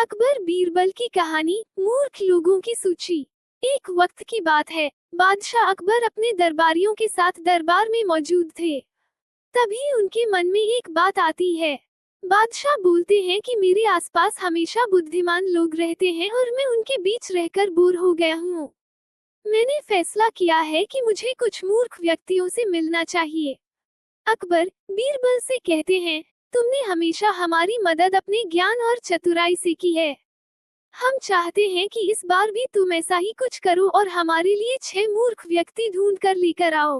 अकबर बीरबल की कहानी, मूर्ख लोगों की सूची। एक वक्त की बात है, बादशाह अकबर अपने दरबारियों के साथ दरबार में मौजूद थे। तभी उनके मन में एक बात आती है। बादशाह बोलते हैं कि मेरे आसपास हमेशा बुद्धिमान लोग रहते हैं और मैं उनके बीच रहकर बोर हो गया हूँ। मैंने फैसला किया है कि मुझे कुछ मूर्ख व्यक्तियों से मिलना चाहिए। अकबर बीरबल से कहते हैं, तुमने हमेशा हमारी मदद अपने ज्ञान और चतुराई से की है। हम चाहते हैं कि इस बार भी तुम ऐसा ही कुछ करो और हमारे लिए 6 मूर्ख व्यक्ति ढूंढ कर लेकर आओ।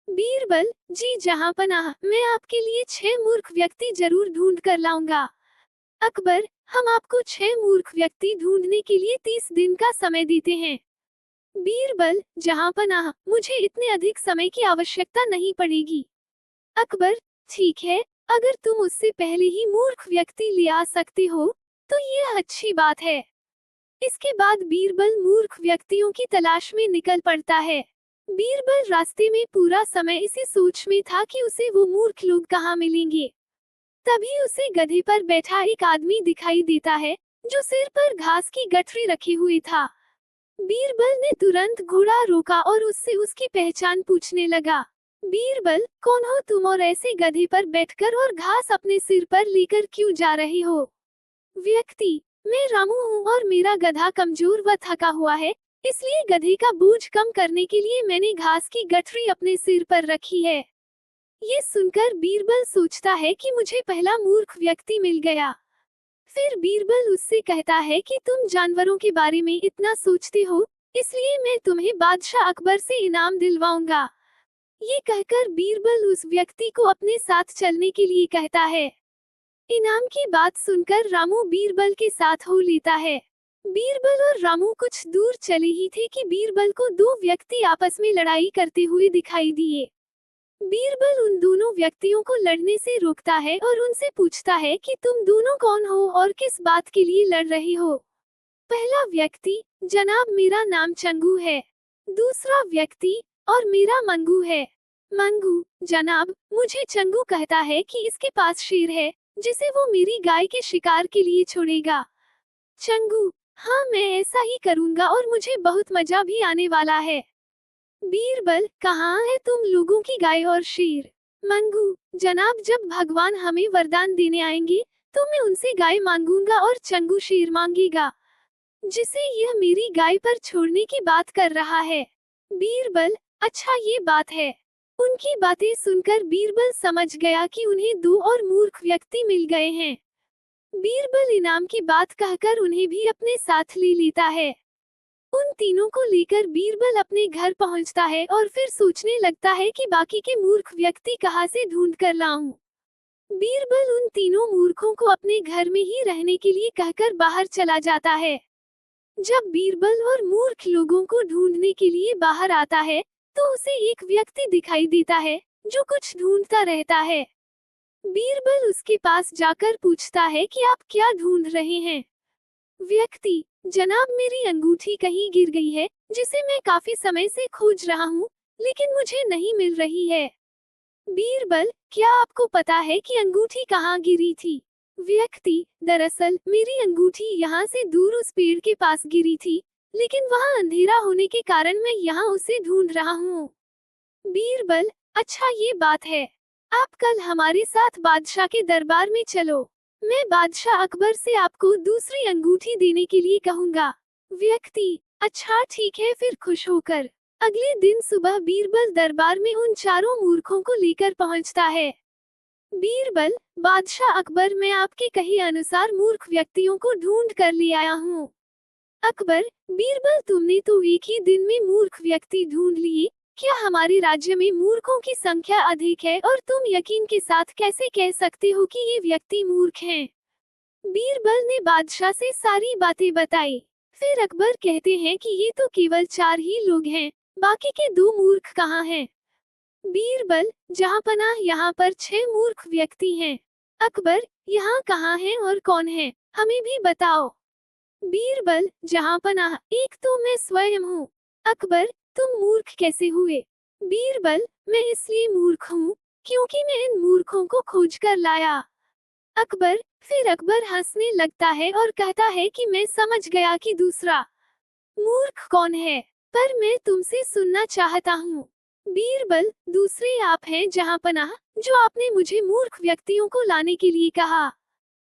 बीरबल, जी जहांपनाह, मैं आपके लिए 6 मूर्ख व्यक्ति जरूर ढूंढ कर लाऊंगा। अकबर, हम आपको 6 मूर्ख व्यक्ति ढूंढने के लिए 30 दिन का समय देते हैं। बीरबल, जहांपनाह, मुझे इतने अधिक समय की आवश्यकता नहीं पड़ेगी। अकबर, ठीक है, अगर तुम उससे पहले ही मूर्ख व्यक्ति ले आ सकते हो तो यह अच्छी बात है। इसके बाद बीरबल मूर्ख व्यक्तियों की तलाश में निकल पड़ता है। बीरबल रास्ते में पूरा समय इसी सोच में था कि उसे वो मूर्ख लोग कहाँ मिलेंगे। तभी उसे गधे पर बैठा एक आदमी दिखाई देता है, जो सिर पर घास की गठरी रखे हुए था। बीरबल ने तुरंत घोड़ा रोका और उससे उसकी पहचान पूछने लगा। बीरबल, कौन हो तुम और ऐसे गधे पर बैठकर और घास अपने सिर पर लेकर क्यों जा रहे हो? व्यक्ति, मैं रामू हूँ और मेरा गधा कमजोर व थका हुआ है, इसलिए गधे का बोझ कम करने के लिए मैंने घास की गठरी अपने सिर पर रखी है। ये सुनकर बीरबल सोचता है कि मुझे पहला मूर्ख व्यक्ति मिल गया। फिर बीरबल उससे कहता है कि तुम जानवरों के बारे में इतना सोचते हो, इसलिए मैं तुम्हें बादशाह अकबर से इनाम दिलवाऊंगा। ये कहकर बीरबल उस व्यक्ति को अपने साथ चलने के लिए कहता है। इनाम की बात सुनकर रामू बीरबल के साथ हो लेता है। बीरबल और रामू कुछ दूर चले ही थे कि बीरबल को 2 व्यक्ति आपस में लड़ाई करते हुए दिखाई दिए। बीरबल उन दोनों व्यक्तियों को लड़ने से रोकता है और उनसे पूछता है कि तुम दोनों कौन हो और किस बात के लिए लड़ रहे हो। पहला व्यक्ति, जनाब मेरा नाम चंगू है। दूसरा व्यक्ति, और मेरा मंगू है। मंगू, जनाब मुझे चंगू कहता है कि इसके पास शेर है, जिसे वो मेरी गाय के शिकार के लिए छोड़ेगा। चंगू, हाँ मैं ऐसा ही करूँगा और मुझे बहुत मजा भी आने वाला है। बीरबल, कहाँ है तुम लोगों की गाय और शेर? मंगू, जनाब जब भगवान हमें वरदान देने आएंगे, तो मैं उनसे गाय मांगूंगा और चंगू शेर मांगेगा, जिसे यह मेरी गाय पर छोड़ने की बात कर रहा है। बीरबल, अच्छा ये बात है। उनकी बातें सुनकर बीरबल समझ गया कि उन्हें 2 और मूर्ख व्यक्ति मिल गए हैं। बीरबल इनाम की बात कहकर उन्हें भी अपने साथ ले लेता है। उन तीनों को लेकर बीरबल अपने घर पहुंचता है और फिर सोचने लगता है कि बाकी के मूर्ख व्यक्ति कहाँ से ढूंढ कर लाऊं। बीरबल उन तीनों मूर्खों को अपने घर में ही रहने के लिए कहकर बाहर चला जाता है। जब बीरबल और मूर्ख लोगों को ढूंढने के लिए बाहर आता है, तो उसे एक व्यक्ति दिखाई देता है, जो कुछ ढूंढता रहता है। बीरबल उसके पास जाकर पूछता है कि आप क्या ढूंढ रहे हैं? व्यक्ति, जनाब मेरी अंगूठी कहीं गिर गई है, जिसे मैं काफी समय से खोज रहा हूँ, लेकिन मुझे नहीं मिल रही है। बीरबल, क्या आपको पता है कि अंगूठी कहाँ गिरी थी? व्यक्ति, दरअसल मेरी अंगूठी यहाँ से दूर उस पेड़ के पास गिरी थी, लेकिन वहाँ अंधेरा होने के कारण मैं यहाँ उसे ढूंढ रहा हूँ। बीरबल, अच्छा ये बात है। आप कल हमारे साथ बादशाह के दरबार में चलो। मैं बादशाह अकबर से आपको दूसरी अंगूठी देने के लिए कहूँगा। व्यक्ति, अच्छा ठीक है फिर खुश होकर। अगले दिन सुबह बीरबल दरबार में उन चारों मूर्खों को लेकर पहुंचता है। बीरबल, बादशाह अकबर मैं आपके कहे अनुसार मूर्ख व्यक्तियों को ढूंढ कर ले आया हूँ। अकबर, बीरबल तुमने तो एक ही दिन में मूर्ख व्यक्ति ढूंढ लिए, क्या हमारे राज्य में मूर्खों की संख्या अधिक है और तुम यकीन के साथ कैसे कह सकते हो कि ये व्यक्ति मूर्ख हैं? बीरबल ने बादशाह से सारी बातें बताई। फिर अकबर कहते हैं कि ये तो केवल 4 ही लोग हैं, बाकी के 2 मूर्ख कहाँ हैं? बीरबल, जहांपनाह यहाँ पर 6 मूर्ख व्यक्ति हैं। अकबर, यहाँ कहाँ हैं और कौन है, हमें भी बताओ। बीरबल, जहांपनाह एक तो मैं स्वयं हूँ। अकबर, तुम मूर्ख कैसे हुए? बीरबल, मैं इसलिए मूर्ख हूँ, क्योंकि मैं इन मूर्खों को खोज कर लाया। अकबर। फिर अकबर हंसने लगता है और कहता है कि मैं समझ गया कि दूसरा मूर्ख कौन है, पर मैं तुमसे सुनना चाहता हूँ। बीरबल। दूसरे आप हैं जहांपनाह, जो आपने मुझे मूर्ख व्यक्तियों को लाने के लिए कहा।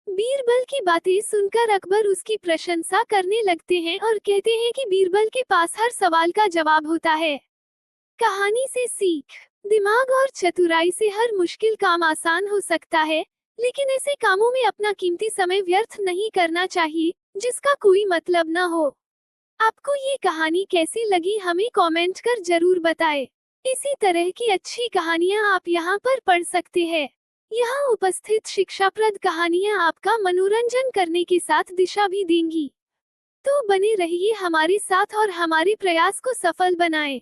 बीरबल की बातें सुनकर अकबर उसकी प्रशंसा करने लगते हैं और कहते हैं कि बीरबल के पास हर सवाल का जवाब होता है। कहानी से सीख। दिमाग और चतुराई से हर मुश्किल काम आसान हो सकता है, लेकिन ऐसे कामों में अपना कीमती समय व्यर्थ नहीं करना चाहिए, जिसका कोई मतलब न हो। आपको ये कहानी कैसी लगी हमें कमेंट कर जरूर बताएं। इसी तरह की अच्छी कहानियाँ आप यहाँ पर पढ़ सकते हैं। यहाँ उपस्थित शिक्षाप्रद कहानियाँ आपका मनोरंजन करने के साथ दिशा भी देंगी। तो बने रहिए हमारे साथ और हमारे प्रयास को सफल बनाएं।